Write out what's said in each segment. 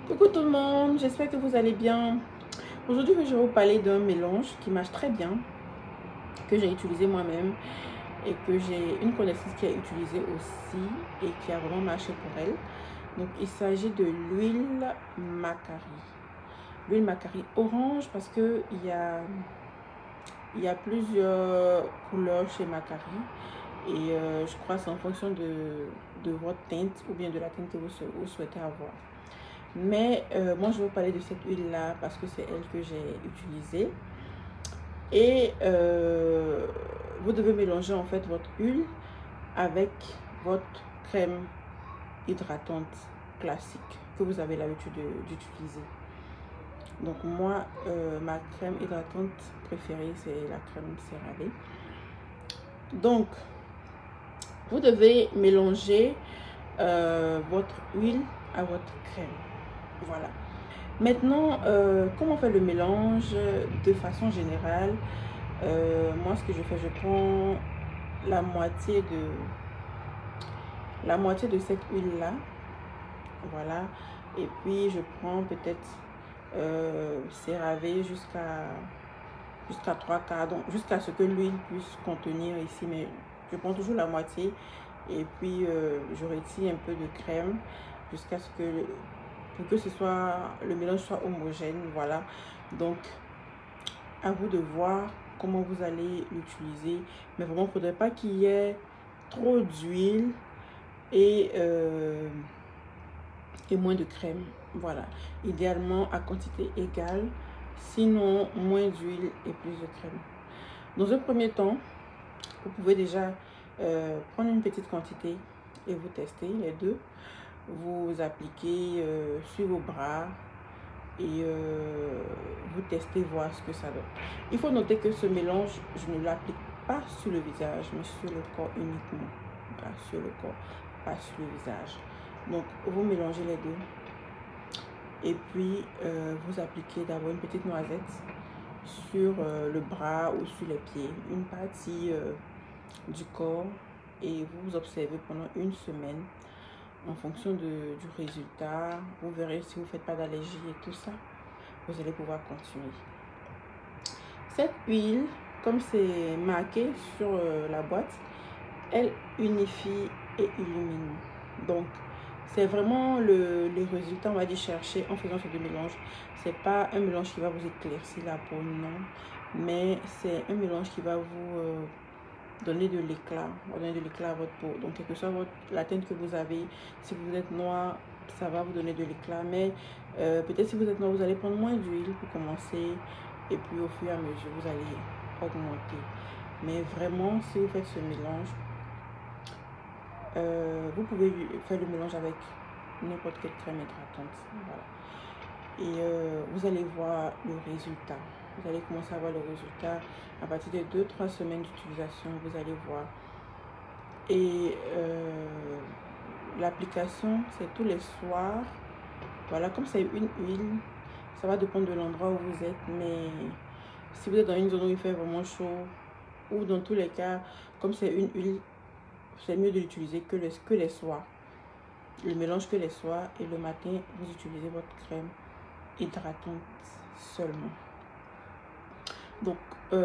Coucou tout le monde, j'espère que vous allez bien. Aujourd'hui, je vais vous parler d'un mélange qui marche très bien, que j'ai utilisé moi-même et que j'ai une connaissance qui a utilisé aussi et qui a vraiment marché pour elle. Donc, il s'agit de l'huile Macari. L'huile Macari orange parce que il y a plusieurs couleurs chez Macari et je crois que c'est en fonction de votre teinte ou bien de la teinte que vous souhaitez avoir. Mais moi, je vais vous parler de cette huile-là parce que c'est elle que j'ai utilisée. Et vous devez mélanger en fait votre huile avec votre crème hydratante classique que vous avez l'habitude d'utiliser. Donc moi, ma crème hydratante préférée, c'est la crème CeraVe. Donc, vous devez mélanger votre huile à votre crème. Voilà. Maintenant, comment faire le mélange de façon générale? Moi, ce que je fais, je prends la moitié de cette huile-là. Voilà. Et puis, je prends peut-être CeraVe jusqu'à 3/4. Donc, jusqu'à ce que l'huile puisse contenir ici. Mais je prends toujours la moitié. Et puis, je retire un peu de crème jusqu'à ce que pour que le mélange soit homogène. Voilà, donc à vous de voir comment vous allez l'utiliser, mais vraiment il ne faudrait pas qu'il y ait trop d'huile et moins de crème. Voilà, idéalement à quantité égale, sinon moins d'huile et plus de crème. Dans un premier temps, vous pouvez déjà prendre une petite quantité et vous testez les deux. Vous appliquez sur vos bras et vous testez, voir ce que ça donne. Il faut noter que ce mélange, je ne l'applique pas sur le visage, mais sur le corps uniquement. Voilà, sur le corps, pas sur le visage. Donc, vous mélangez les deux. Et puis, vous appliquez d'abord une petite noisette sur le bras ou sur les pieds, une partie du corps. Et vous observez pendant une semaine. En fonction du résultat, vous verrez si vous ne faites pas d'allergie et tout ça, vous allez pouvoir continuer. Cette huile, comme c'est marqué sur la boîte, elle unifie et illumine. Donc, c'est vraiment les résultats, on va dire, chercher en faisant ce deux mélanges. C'est pas un mélange qui va vous éclaircir la peau, non. Mais c'est un mélange qui va vous donner de l'éclat, à votre peau. Donc, quelle que soit la teinte que vous avez, si vous êtes noir, ça va vous donner de l'éclat. Mais peut-être si vous êtes noir, vous allez prendre moins d'huile pour commencer. Et puis, au fur et à mesure, vous allez augmenter. Mais vraiment, si vous faites ce mélange, vous pouvez faire le mélange avec n'importe quelle crème hydratante. Voilà. Et vous allez voir le résultat. Vous allez commencer à voir le résultat à partir de 2-3 semaines d'utilisation. Vous allez voir. Et l'application, c'est tous les soirs. Voilà, comme c'est une huile, ça va dépendre de l'endroit où vous êtes. Mais si vous êtes dans une zone où il fait vraiment chaud, ou dans tous les cas, comme c'est une huile, c'est mieux de l'utiliser que les soirs. Le mélange que les soirs, et le matin, vous utilisez votre crème hydratante seulement. Donc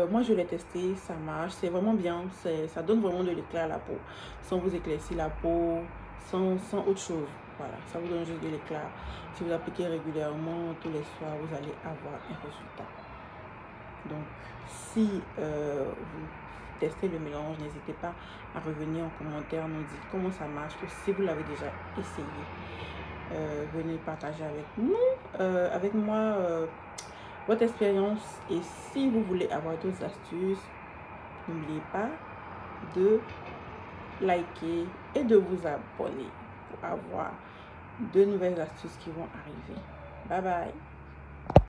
moi je l'ai testé, ça marche, c'est vraiment bien, ça donne vraiment de l'éclat à la peau, sans vous éclaircir la peau, sans autre chose. Voilà, ça vous donne juste de l'éclat. Si vous appliquez régulièrement tous les soirs, vous allez avoir un résultat. Donc si vous testez le mélange, n'hésitez pas à revenir en commentaire, nous dire comment ça marche, ou si vous l'avez déjà essayé. Venez partager avec moi votre expérience. Et si vous voulez avoir d'autres astuces, n'oubliez pas de liker et de vous abonner pour avoir de nouvelles astuces qui vont arriver. Bye bye.